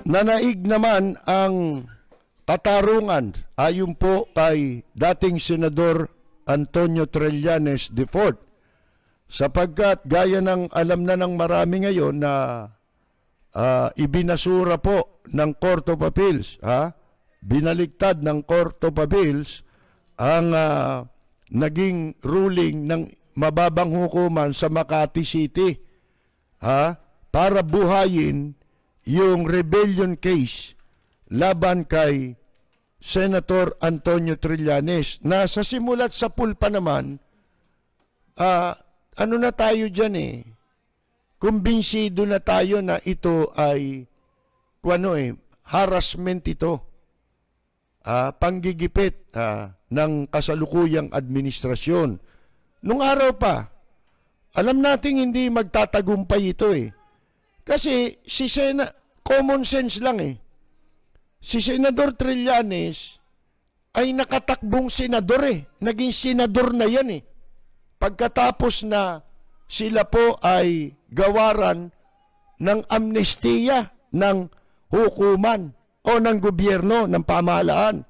nanaig naman ang katarungan ayon po kay dating Senador Antonio Trillanes IV, sapagkat gaya ng alam na ng marami ngayon na ibinasura po ng Court of Appeals, binaligtad ng Court of Appeals ang naging ruling ng mababang hukuman sa Makati City para buhayin yung rebellion case laban kay Senator Antonio Trillanes, na sa simulat sa pulpa naman, ano na tayo dyan kumbinsido na tayo na ito ay harassment ito, panggigipit ng kasalukuyang administrasyon. Nung araw pa, alam nating hindi magtatagumpay ito Kasi common sense lang Si Senador Trillanes ay nakatakbong senador Naging senador na yan Pagkatapos na sila po ay gawaran ng amnestiya ng hukuman o ng gobyerno, ng pamahalaan.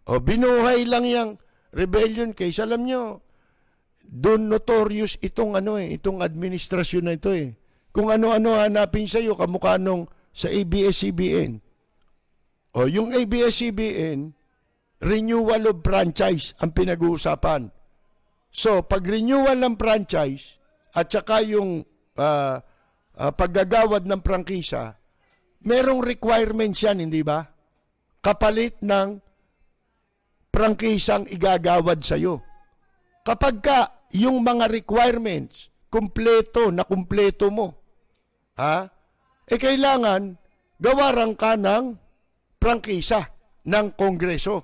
O binuhay lang yung rebellion case. Alam nyo, doon notorious itong itong administrasyon na ito Kung ano-ano hanapin sa iyo, kamukha nung sa ABS-CBN. O yung ABS-CBN, renewal of franchise ang pinag-uusapan. So, pag renewal ng franchise at saka yung paggagawad ng prangkisa, merong requirements yan, hindi ba? Kapalit ng prangkisang igagawad sa iyo. Kapag yung mga requirements kumpleto mo, kailangan gawaran ka ng prangkisa ng Kongreso,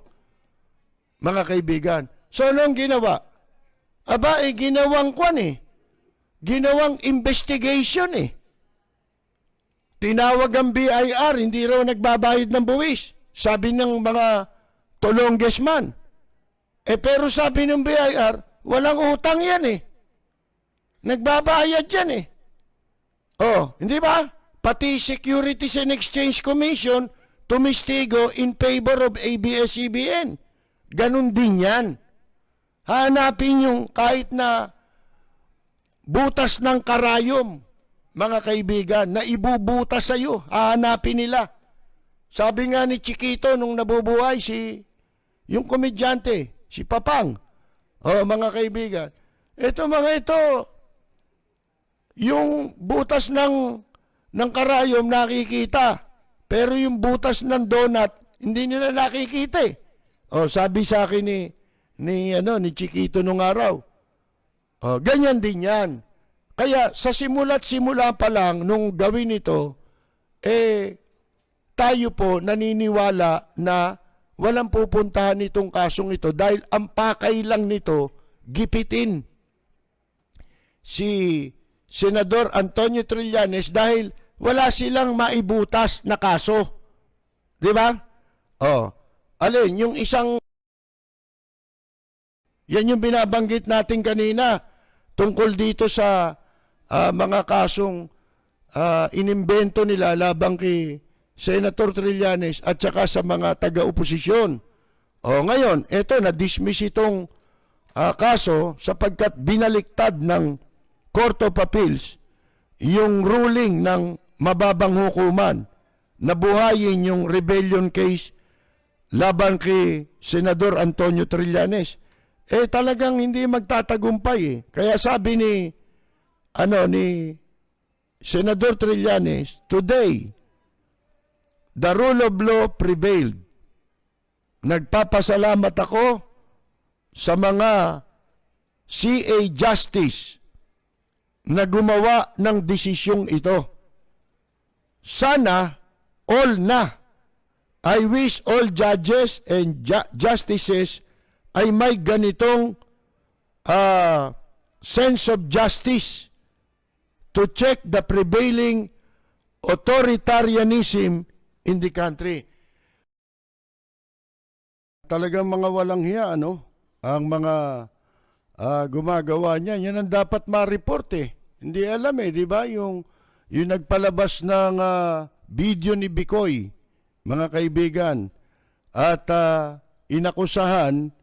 mga kaibigan. So, anong ginawa? Ginawang ginawang investigation Tinawag ang BIR, hindi raw nagbabayad ng buwis. Sabi ng mga tolonggesman. Pero sabi ng BIR, walang utang yan Nagbabayad yan hindi ba? Pati Securities and Exchange Commission tumistigo in favor of ABS-CBN. Ganun din yan. Hanapin yung kahit na butas ng karayom, mga kaibigan, na ibubutas sa iyo. Hanapin nila. Sabi nga ni Chiquito nung nabubuhay yung komedyante, si Papang. Mga kaibigan, ito, yung butas ng karayom nakikita. Pero yung butas ng donut, hindi nila nakikita sabi sa akin ni Chiquito nung araw. Ganyan din yan. Kaya sa simula pa lang nung gawin ito, tayo po naniniwala na walang pupuntahan itong kasong ito dahil ang pakay lang nito, gipitin si Senador Antonio Trillanes dahil wala silang maibutas na kaso. Di ba? Alin, yung isang, yan yung binabanggit natin kanina tungkol dito sa mga kasong inimbento nila labang kay Senator Trillanes at saka sa mga taga-oposisyon. Ngayon, eto, na-dismiss itong kaso sapagkat binaliktad ng Court of Appeals yung ruling ng mababang hukuman na buhayin yung rebellion case laban kay Senador Antonio Trillanes. Talagang hindi magtatagumpay Kaya sabi ni Senador Trillanes, today, the rule of law prevailed. Nagpapasalamat ako sa mga CA Justice na gumawa ng desisyong ito. Sana all na. I wish all judges and justices ay may ganitong sense of justice to check the prevailing authoritarianism in the country. Talagang mga walang hiya, ang mga gumagawa niya. Yan ang dapat ma-report Hindi alam di ba? Yung nagpalabas ng video ni Bicoy mga kaibigan, at inakusahan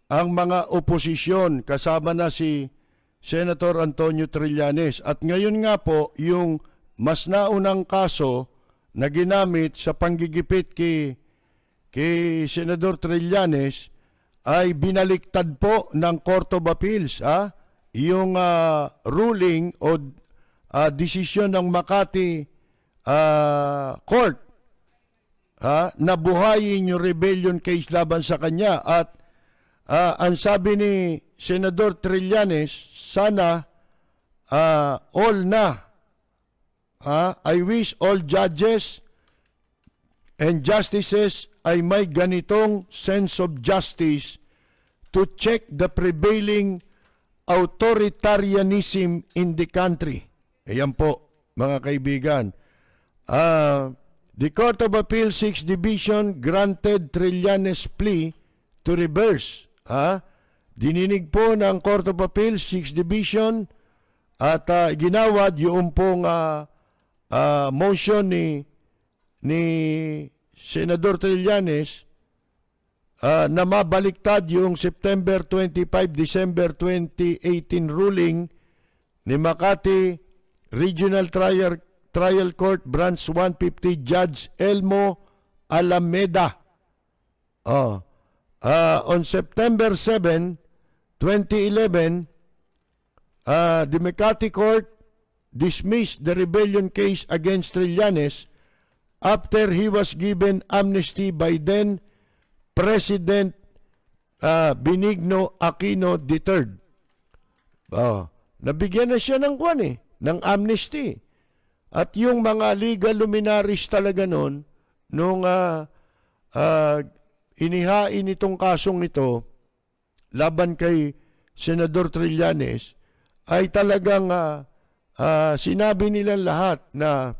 ang mga oposisyon kasama na si Senator Antonio Trillanes. At ngayon nga po, yung mas naunang kaso na ginamit sa panggigipit kay Senador Trillanes ay binaliktad po ng Court of Appeals. Yung ruling o desisyon ng Makati Court na buhayin yung rebellion case laban sa kanya. At ang sabi ni Senador Trillanes, sana all na. I wish all judges and justices ay may ganitong sense of justice to check the prevailing authoritarianism in the country. Ayan po, mga kaibigan. The Court of Appeal 6th Division granted Trillanes' plea to reverse. Dininig po ng Court of Appeal 6th Division at ginawad yung pong motion ni Senador Trillanes na mabaliktad yung September 25, December 2018 ruling ni Makati Regional Trial Court Branch 150 Judge Elmo Alameda. On September 7, 2011, the Makati Court dismissed the rebellion case against Trillanes after he was given amnesty by then President Benigno Aquino III. Nabigyan na siya ng ng amnesty. At yung mga legal luminaries talaga noon, nung inihain itong kasong ito laban kay Senador Trillanes, ay talagang sinabi nila lahat na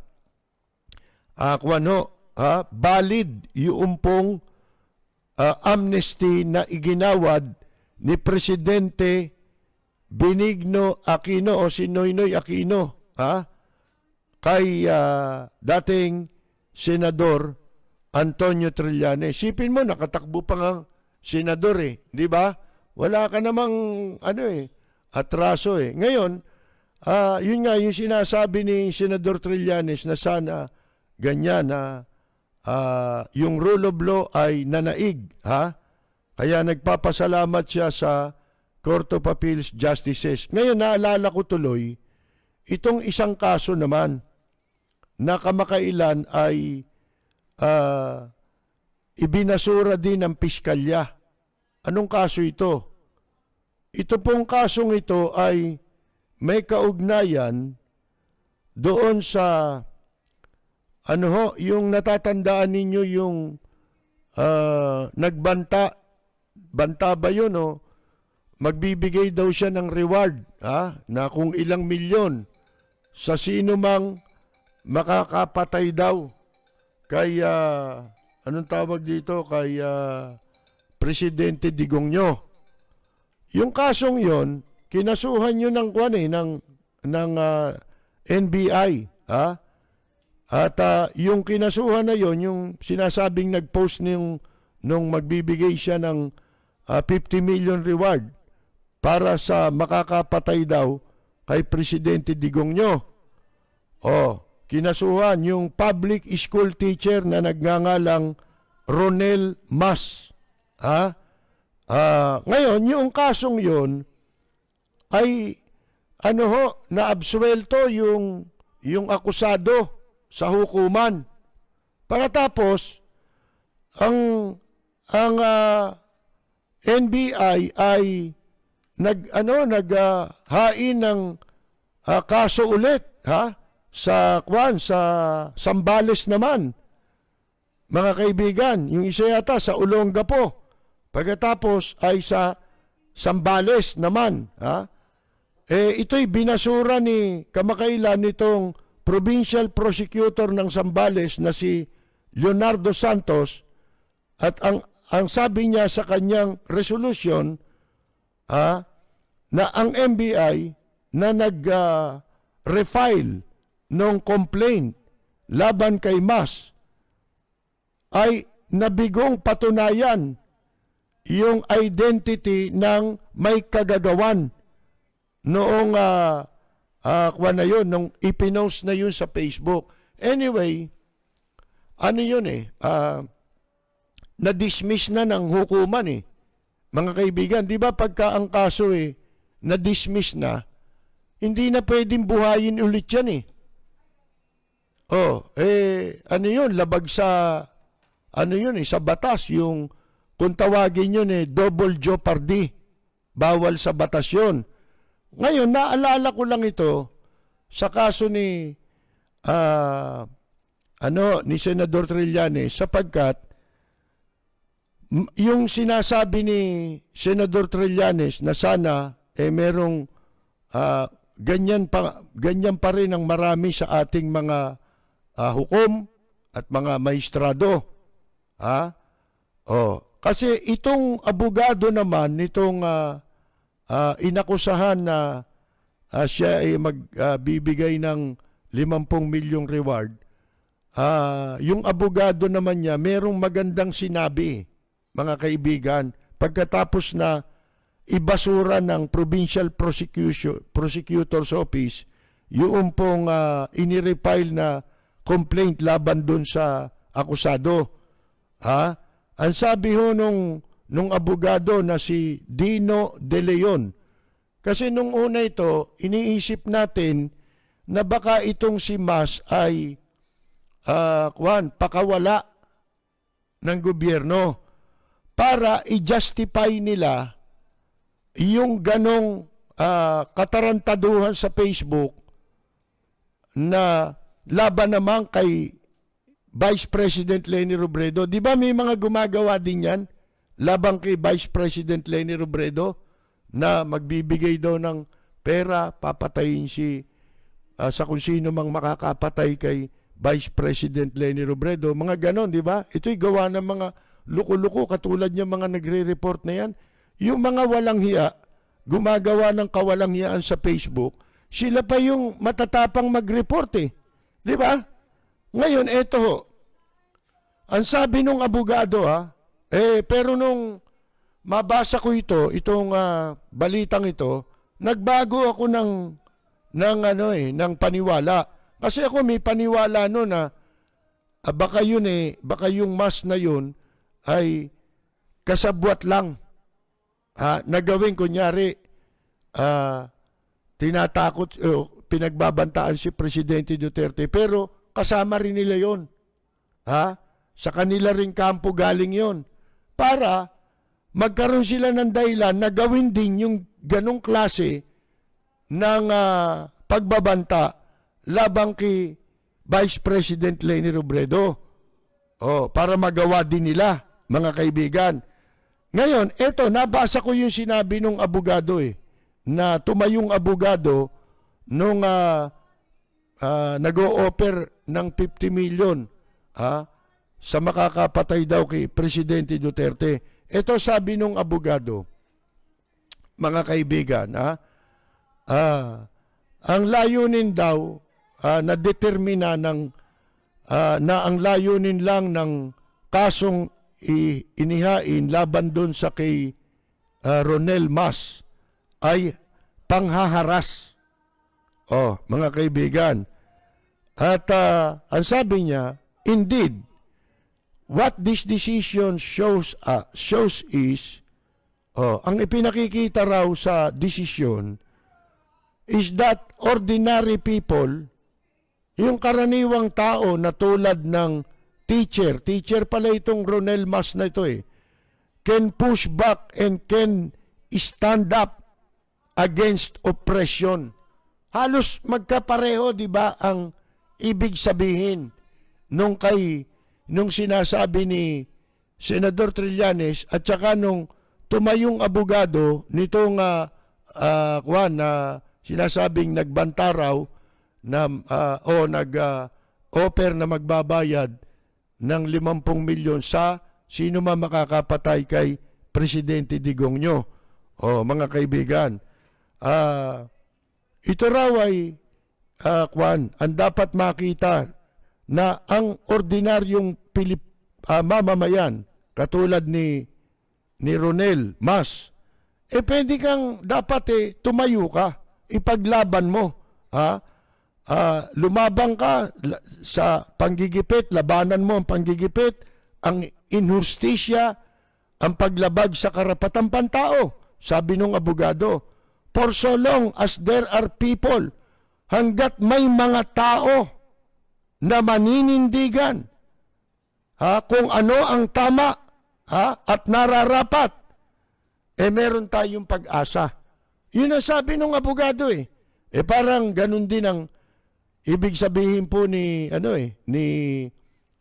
valid yung pong amnesty na iginawad ni Presidente Benigno Aquino o si Noynoy Aquino kay dating Senador Antonio Trillanes. Sipin mo, nakatakbo pa nga senador di ba? Wala ka namang atraso Ngayon, yun nga yung sinasabi ni Senador Trillanes na sana ganyan yung rule of law ay nanaig, Kaya nagpapasalamat siya sa Court of Appeals Justices. Ngayon, naalala ko tuloy, itong isang kaso naman na kamakailan ay ibinasura din ng piskalya. Anong kaso ito? Ito pong kasong ito ay may kaugnayan doon sa yung natatandaan ninyo yung banta ba yun magbibigay daw siya ng reward na kung ilang milyon sa sino mang makakapatay daw kay anong tawag dito kay Presidente Digongyo. Yung kasong yon kinasuhan yun ng NBI at yung kinasuhan na yon yung sinasabing nagpost nung magbibigay siya ng 50 million reward para sa makakapatay daw kay Presidente Digongyo. Kinasuhan yung public school teacher na nagngangalang Ronel Mas. Ngayon, yung kasong yon ay naabsuelto yung akusado sa hukuman. Pagkatapos, ang NBI ay naghain ng kaso ulit sa Zambales naman. Mga kaibigan, yung isa yata sa Olongapo. Pagkatapos ay sa Zambales naman. Ito'y binasura ni kamakailan nitong provincial prosecutor ng Zambales na si Leonardo Santos, at ang sabi niya sa kanyang resolution na ang NBI na refile ng complaint laban kay Mas ay nabigong patunayan yung identity ng may kagagawan noong kuwan na yun, nung ipinost na yun sa Facebook. Anyway, ano yun na-dismiss na ng hukuman mga kaibigan. Di ba pagka ang kaso na-dismiss na, hindi na pwedeng buhayin ulit yan ano yun, labag sa, ano yun sa batas, yung, kung tawagin yun double jeopardy. Bawal sa batas yun. Ngayon, naalala ko lang ito sa kaso ni ni Senador Trillanes sapagkat yung sinasabi ni Senador Trillanes na sana merong ganyan pa rin ang marami sa ating mga hukom at mga maestrado. Kasi itong abogado naman nitong inakusahan na siya ay magbibigay ng 50 milyong reward. Yung abogado naman niya, merong magandang sinabi, mga kaibigan, pagkatapos na ibasura ng Provincial Prosecutor's Office yung pong inirefile na complaint laban dun sa akusado. Ang sabi ho nung abogado na si Dino De Leon, kasi nung una ito, iniisip natin na baka itong si Mas ay pakawala ng gobyerno para i-justify nila yung ganong katarantaduhan sa Facebook na laban naman kay Vice President Leni Robredo. Di ba may mga gumagawa din yan laban kay Vice President Leni Robredo na magbibigay daw ng pera, papatayin sa kung sino mang makakapatay kay Vice President Leni Robredo. Mga ganon, di ba? Ito'y gawa ng mga luko-luko katulad ng mga nagre-report na yan. Yung mga walang hiya, gumagawa ng kawalang hiyaan sa Facebook, sila pa yung matatapang mag-report Di ba? Ngayon, eto ho. Ang sabi nung abogado pero nung mabasa ko itong balitang ito, nagbago ako ng paniwala. Kasi ako may paniwala no na baka yun baka yung Mas na yun ay kasabwat lang. Nagawin kunyari tinatakot pinagbabantaan si Presidente Duterte pero kasama rin nila yon. Sa kanila ring kampo galing yon para magkaroon sila ng dahilan na gawin din yung ganong klase ng pagbabanta labang kay Vice President Leni Robredo. Para magawa din nila, mga kaibigan. Ngayon, eto, nabasa ko yung sinabi ng abogado na tumayong abogado nung nag-o-offer ng 50 million sa makakapatay daw kay Presidente Duterte. Ito sabi nung abogado, mga kaibigan, ang layunin daw na determina na ang layunin lang ng kasong inihain laban doon sa kay Ronel Mas ay panghaharas. Mga kaibigan. At ang sabi niya, indeed, what this decision shows is, ang ipinakikita raw sa desisyon is that ordinary people, yung karaniwang tao na tulad ng teacher pala itong Ronel Mas na ito can push back and can stand up against oppression. Halos magkapareho, di ba, ang ibig sabihin nung sinasabi ni Senador Trillanes at saka nung tumayong abogado nitong sinasabing nagbanta raw na nag-offer na magbabayad ng 50 milyon sa sino man makakapatay kay Presidente Digongyo. Mga kaibigan, ito raw ay ang dapat makita na ang ordinaryong mamamayan, katulad ni Ronel Mas, pwede kang dapat tumayo ka, ipaglaban mo, ha? Lumabang ka sa panggigipit, labanan mo ang panggigipit, ang inhustisya, ang paglabag sa karapatang pantao. Sabi nung abogado, for so long as there are people, hanggat may mga tao na maninindigan kung ano ang tama at nararapat, meron tayong pag-asa. Yun ang sabi nung abogado parang ganun din ang ibig sabihin po ni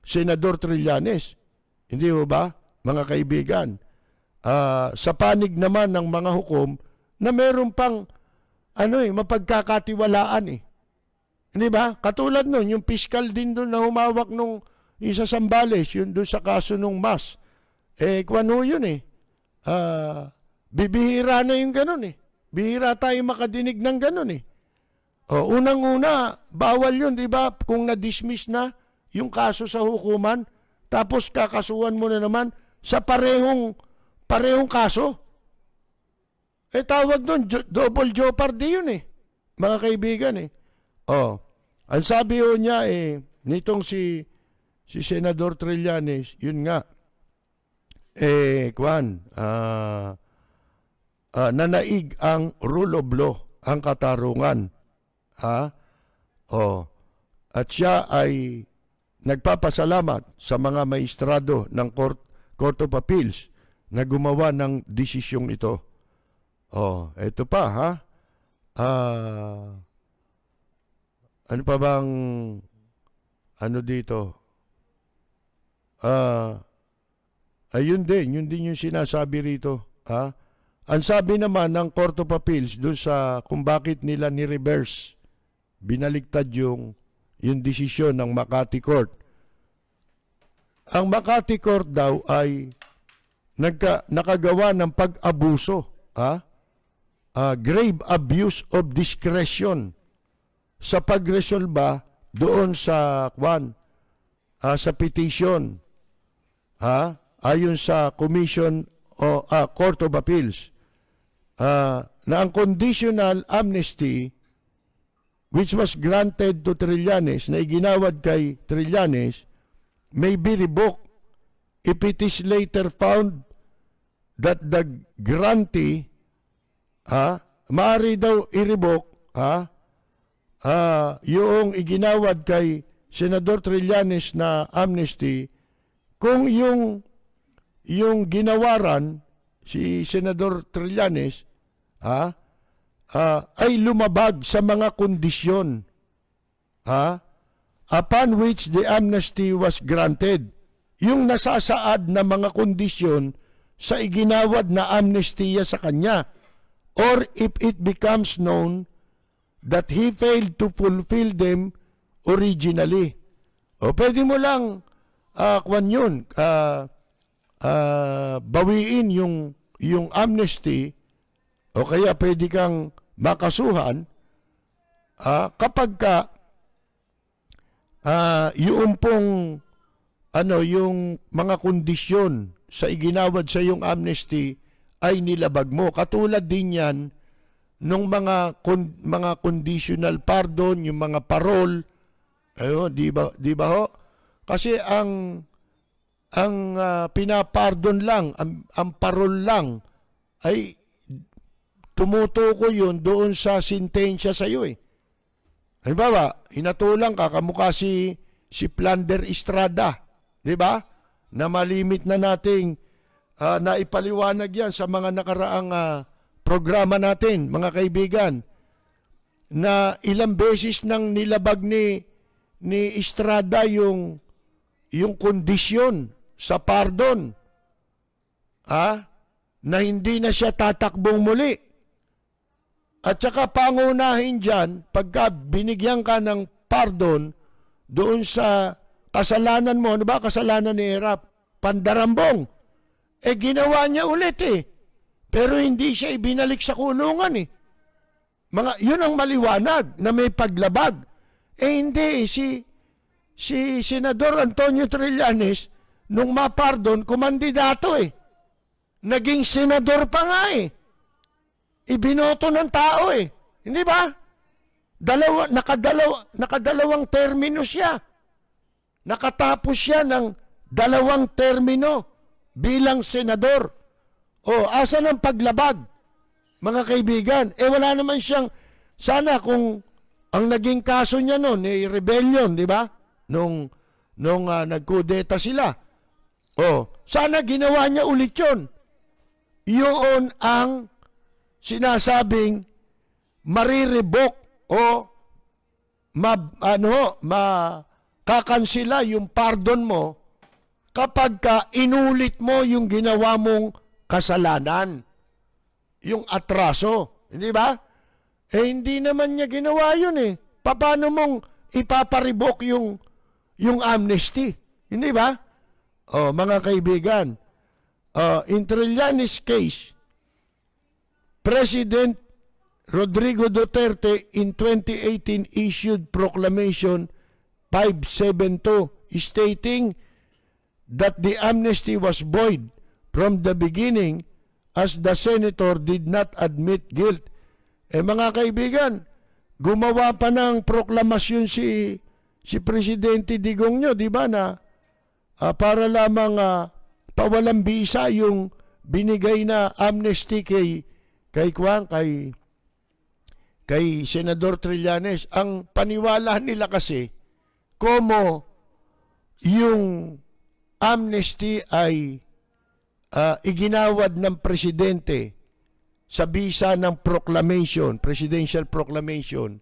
Senador Trillanes. Hindi ho ba, mga kaibigan? Sa panig naman ng mga hukom na meron pang mapagkakatiwalaan Hindi ba? Katulad nun, yung fiscal din doon na humawak nung isa Sambales, yun doon sa kaso nung Mas. Kung ano yun bibihira na yung ganun Bihira tayo makadinig ng ganun unang-una, bawal yun, di ba? Kung na-dismiss na yung kaso sa hukuman, tapos kakasuhan mo na naman sa parehong kaso. Tawag doon, double jeopardy yun mga kaibigan ang sabi ho niya nitong si Senador Trillanes, yun nga, nanaig ang rule of law, ang katarungan. At siya ay nagpapasalamat sa mga maestrado ng Court of Appeals na gumawa ng desisyong ito. Ito pa ano pa bang dito? Ayun din yung sinasabi rito. Ang sabi naman ng Court of Appeals doon sa kung bakit nila ni-reverse, binaligtad yung desisyon ng Makati Court. Ang Makati Court daw ay nakagawa ng pag-abuso, grave abuse of discretion sa pagresolba doon sa sa petition, ayon sa Commission o Court of Appeals, na ang conditional amnesty which was granted to Trillanes, na iginawad kay Trillanes, may be revoked if it is later found that the grantee, maaari daw i-revoke, yung iginawad kay Senador Trillanes na amnesty, kung yung ginawaran si Senador Trillanes ay lumabag sa mga kondisyon upon which the amnesty was granted. Yung nasasaad na mga kondisyon sa iginawad na amnestiya sa kanya, or if it becomes known that he failed to fulfill them originally. Pwede mo lang bawiin yung amnesty, o kaya pwede kang makasuhan kapag yung pong yung mga kondisyon sa iginawad sa yung amnesty ay nilabag mo. Katulad din yan nung mga conditional pardon, yung mga parole, di ba ho? Kasi ang pinapardon lang, ang parole lang ay tumutukoy yun doon sa sintensya sa iyo Halimbawa, hinatulang ka, kamukha si Plander Estrada, di ba? Na malimit na nating naipaliwanag yan sa mga nakaraang programa natin, mga kaibigan, na ilang beses nang nilabag ni Estrada yung kondisyon sa pardon, na hindi na siya tatakbong muli. At saka pangunahin dyan, pagka binigyan ka ng pardon doon sa kasalanan mo, ano ba kasalanan ni Erap? Pandarambong. Ginawa niya ulit Pero hindi siya ibinalik sa kulungan yun ang maliwanag na may paglabag. Hindi, si Senador Antonio Trillanes, nung mapardon, kumandidato eh. Naging senador pa nga eh. Ibinoto ng tao eh. Hindi ba? Nakadalawang termino siya. Nakatapos siya ng 2 termino bilang senador. O, asa ng paglabag, mga kaibigan? Wala naman siyang, sana kung ang naging kaso niya noon, rebellion, di ba? Nung nagkudeta sila. O, sana ginawa niya ulit yun. Yun ang sinasabing marirebok o makakansila yung pardon mo kapag inulit mo yung ginawa mong kasalanan. Yung atraso. Hindi ba? Hindi naman niya ginawa yun eh. Paano mong ipaparibok yung amnesty? Hindi ba? O, mga kaibigan, in Trillanes case, President Rodrigo Duterte in 2018 issued Proclamation 572 stating that the amnesty was void from the beginning as the senator did not admit guilt. Mga kaibigan, gumawa pa ng proklamasyon si Presidente Digong nyo, di ba, na para lamang pawalang bisa yung binigay na amnesty kay Senador Trillanes. Ang paniwala nila kasi, como yung amnesty ay iginawad ng presidente sa bisa ng proclamation, presidential proclamation,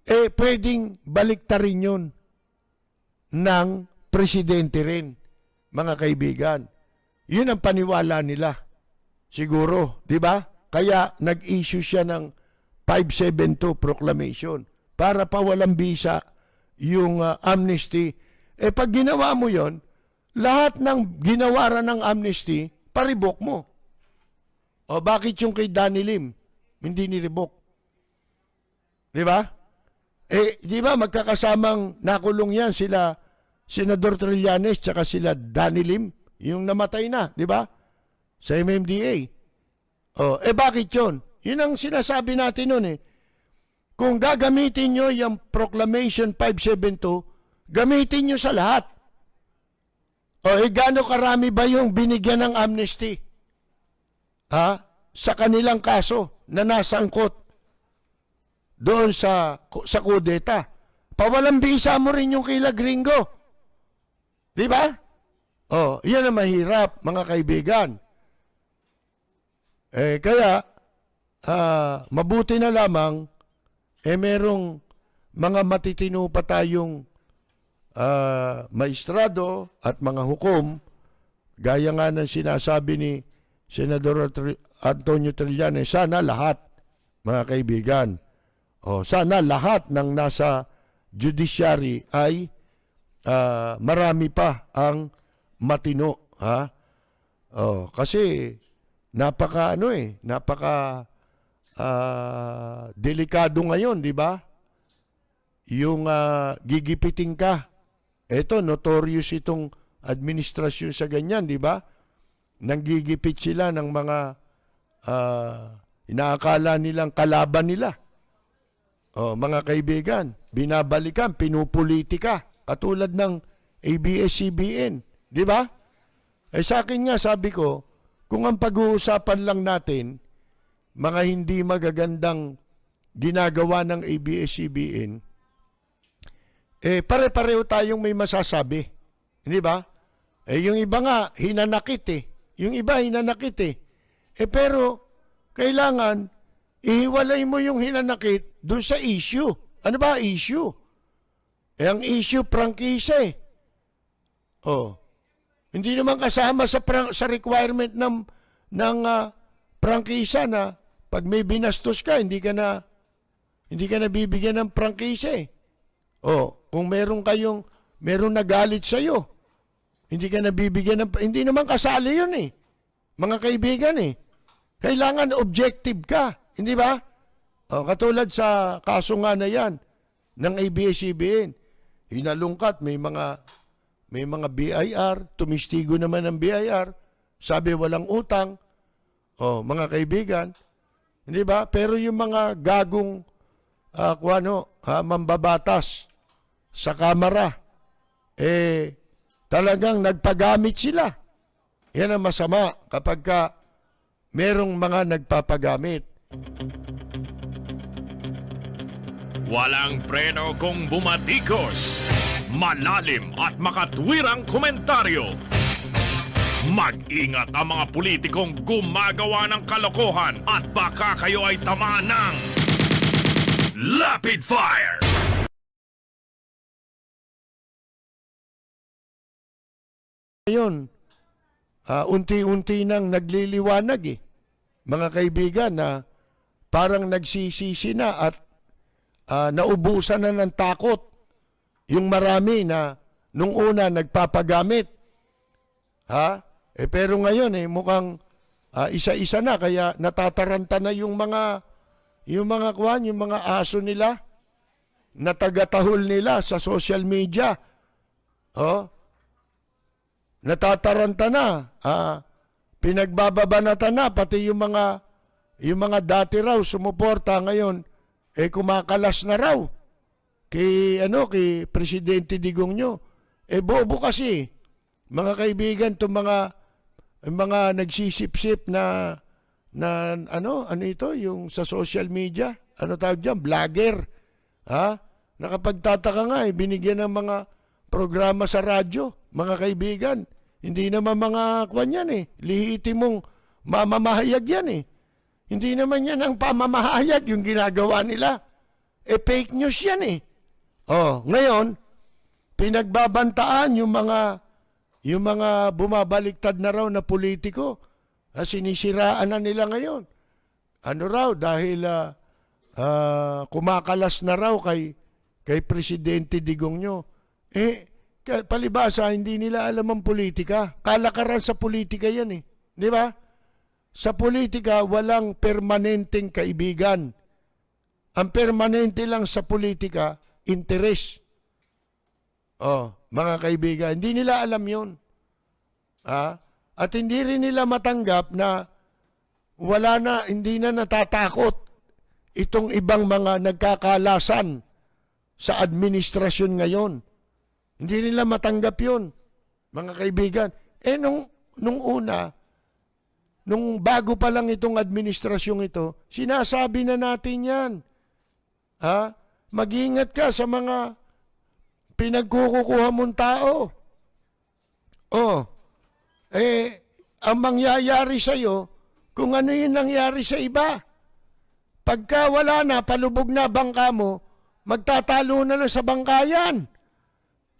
pwedeng baliktarin yun ng presidente rin, mga kaibigan. Yun ang paniwala nila. Siguro, di ba? Kaya nag-issue siya ng 572 proclamation para pawalang bisa yung amnesty. Pag ginawa mo yon, lahat ng ginawaran ng amnesty, paribok mo. O bakit yung kay Danny Lim hindi niribok? Di ba? Di ba magkakasamang nakulong yan sila Senador Trillanes tsaka sila Danny Lim, yung namatay na, di ba? Sa MMDA. Bakit yun? Yun ang sinasabi natin nun eh. Kung gagamitin nyo yung Proclamation 572, gamitin nyo sa lahat. Gaano karami ba yung binigyan ng amnesty? Sa kanilang kaso na nasangkot doon sa kudeta. Pawalang bisa mo rin yung kila Gringo. Di ba? Yan ang mahirap, mga kaibigan. Kaya, mabuti na lamang, merong mga matitino pa tayong maestrado at mga hukom, gaya nga ng sinasabi ni Senador Antonio Trillanes, sana lahat, mga kaibigan, sana lahat ng nasa judiciary ay marami pa ang matino. Kasi napaka delikado ngayon, di ba? Yung gigipiting ka. Ito, notorious itong administrasyon sa ganyan, di ba? Nanggigipit sila ng mga inaakala nilang kalaban nila. Mga kaibigan, binabalikan, pinupolitika, katulad ng ABS-CBN, di ba? Sa akin nga, sabi ko, kung ang pag-uusapan lang natin, mga hindi magagandang ginagawa ng ABS-CBN, pare-pareho tayong may masasabi. Hindi ba? Yung iba nga, hinanakit eh. Yung iba, hinanakit eh. Pero, kailangan, ihiwalay mo yung hinanakit dun sa issue. Ano ba issue? Ang issue, prangkisa eh. Hindi naman kasama sa requirement ng prangkisa na pag may binastos ka, hindi ka na bibigyan ng prangkisa eh. Kung meron nagalit sa'yo, hindi ka nabibigyan hindi naman kasali yun eh. Mga kaibigan eh. Kailangan objective ka. Hindi ba? Katulad sa kaso nga na yan ng ABS-CBN. Hinalungkat, may may mga BIR, tumistigo naman ng BIR, sabi walang utang. Oh, mga kaibigan, hindi ba? Pero yung mga gagong mambabatas sa kamara, talagang nagpagamit sila. Yan ang masama kapag merong mga nagpapagamit. Walang preno kung bumatikos. Malalim at makatwirang komentaryo. Mag-ingat ang mga politikong gumagawa ng kalokohan at baka kayo ay tamaan ng Rapid Fire! Ngayon, unti-unti nang nagliliwanag mga kaibigan, na parang nagsisisi na at naubusan na ng takot yung marami na nung una nagpapagamit. Pero ngayon mukhang isa-isa na, kaya natataranta na yung mga aso nila na tagatahol nila sa social media. Natataranta na. Pinagbababanatan na pati yung mga dati raw sumuporta ngayon kumakalas na raw kay Presidente Digongyo. Bobo kasi. Mga kaibigan, itong mga nagsisip-sip na ito, yung sa social media, tawag dyan, vlogger. Nakapagtataka nga, binigyan ng mga programa sa radyo, mga kaibigan. Hindi naman mga kwan yan lihiti mong mamamahayag yan Hindi naman yan ang pamamahayag yung ginagawa nila. Fake news yan ngayon, pinagbabantaan yung mga bumabaliktad na raw na politiko, sinisiraan na nila ngayon. Dahil kumakalas na raw kay Presidente Digongyo. Palibasa, hindi nila alam ang politika. Kalakaran sa politika yan Di ba? Sa politika, walang permanenteng kaibigan. Ang permanente lang sa politika, interes. Mga kaibigan, hindi nila alam yun. At hindi rin nila matanggap na hindi na natatakot itong ibang mga nagkakalasan sa administrasyon ngayon. Hindi nila matanggap yun, mga kaibigan. Nung una, nung bago pa lang itong administrasyong ito, sinasabi na natin yan. Mag-ingat ka sa mga pinagkukuha mong tao. Ang mangyayari sa'yo, kung ano yung nangyari sa iba. Pagka wala na, palubog na bangka mo, magtatalo na sa bangkayan.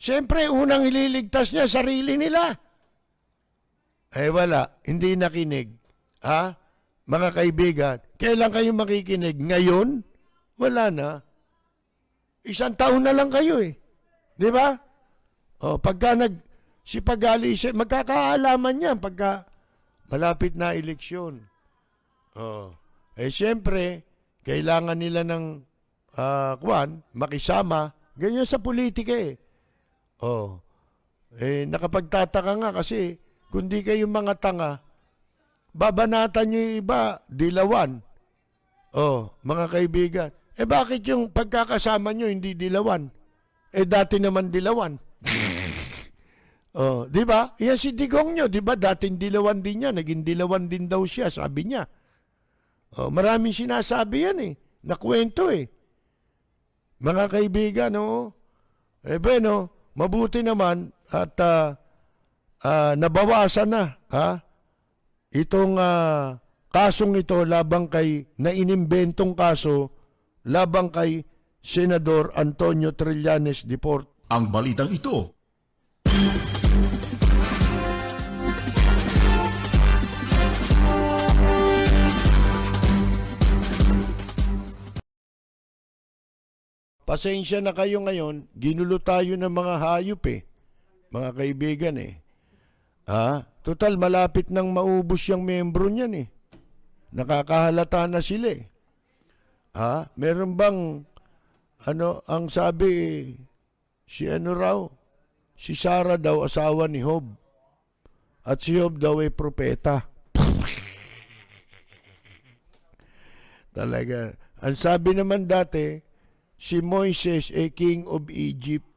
Siyempre, unang ililigtas niya sarili nila. Wala, hindi nakinig. Mga kaibigan, kailan kayo makikinig? Ngayon? Wala na. 1 taon na lang kayo Di ba? Pagka magkakaalaman yan pagka malapit na eleksyon. Siyempre, kailangan nila ng makisama. Ganyan sa politika nakapagtataka nga kasi kung di kayo mga tanga, babanatan nyo yung iba, dilawan. Mga kaibigan. Bakit yung pagkakasama nyo hindi dilawan? Dati naman dilawan. Di ba? Yan si Digongyo, di ba? Dating dilawan din niya, naging dilawan din daw siya, sabi niya. Maraming sinasabi yan na kwento Mga kaibigan, mabuti naman at nabawasan na itong kasong ito na inimbentong kaso labang kay Senador Antonio Trillanes Diport. Ang balitang ito Pasensya na kayo ngayon, ginulo tayo ng mga hayop mga kaibigan Total, malapit nang maubos yung membro niyan Nakakahalata na sila Meron bang, ang sabi, si Sarah daw asawa ni Job. At si Job daw ay propeta. Talaga. Ang sabi naman dati, si Moises ay king of Egypt.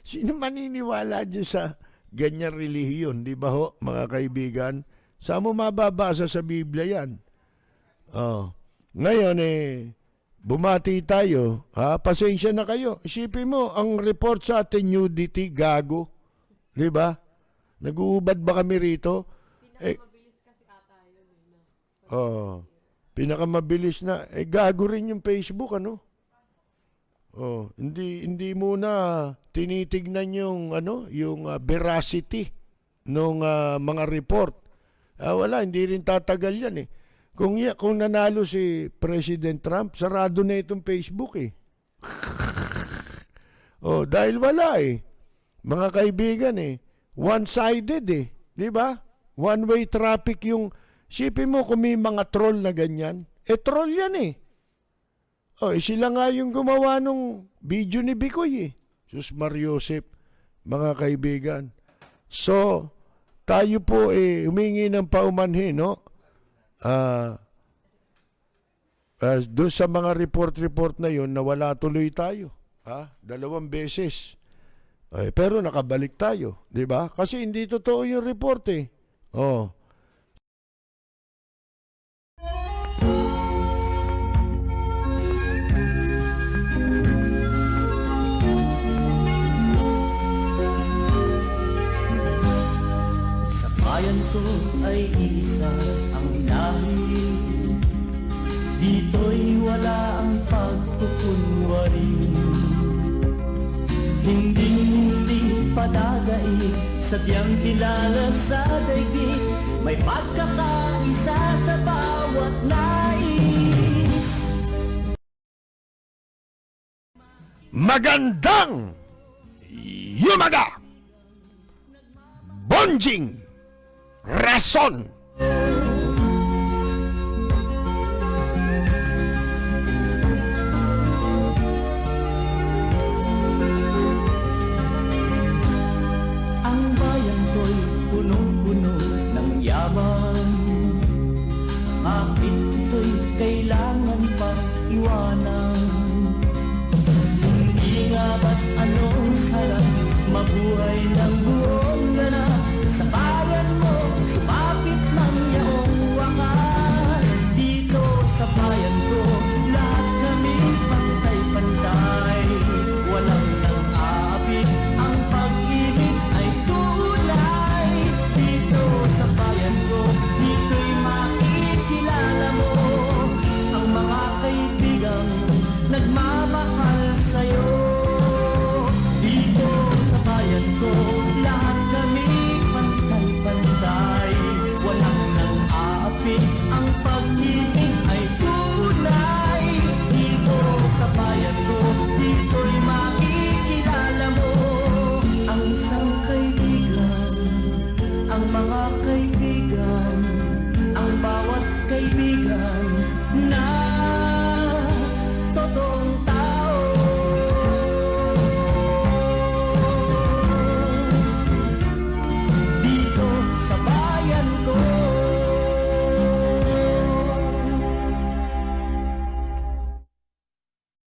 Sino maniniwala dyan sa ganyan relihiyon? Di ba ho, mga kaibigan? Saan mo mababasa sa Biblia yan? Oh. Ngayon bumati tayo. Pasensya na kayo. Isipin mo, ang report sa atin, nudity, gago. Di ba? Nag-uubad ba kami rito? Pinakamabilis kasi ata yun. Pinakamabilis na. Gago rin yung Facebook, ano? Hindi muna tinitignan yung veracity ng mga report. Wala, hindi rin tatagal yan eh. Kung nanalo si President Trump, sarado na itong Facebook eh. Dahil wala eh. Mga kaibigan one-sided eh. Di ba? One-way traffic yung, sipin mo kung may mga troll na ganyan. Troll yan eh. Sila nga yung gumawa nung video ni Bikoy eh. Sus Mariosep, mga kaibigan. So, tayo po humingi ng paumanhin, no? Doon sa mga report na yun, nawala tuloy tayo. 2 beses. Pero nakabalik tayo, di ba? Kasi hindi totoo yung report eh. Sa bayan ko ay isa ang lahi. Dito'y wala ang pagkukunwari. Hindi padadaig, sadyang kilala sa daigdig. May pagkakaisa sa bawat nais. Magandang yumaga! Bonjing! Rason! Ang bayan ko'y punong-puno ng yaman. Bakit ito'y kailangan pang iwanan? Hindi nga ba't anong sarap mabuhay ng buhay?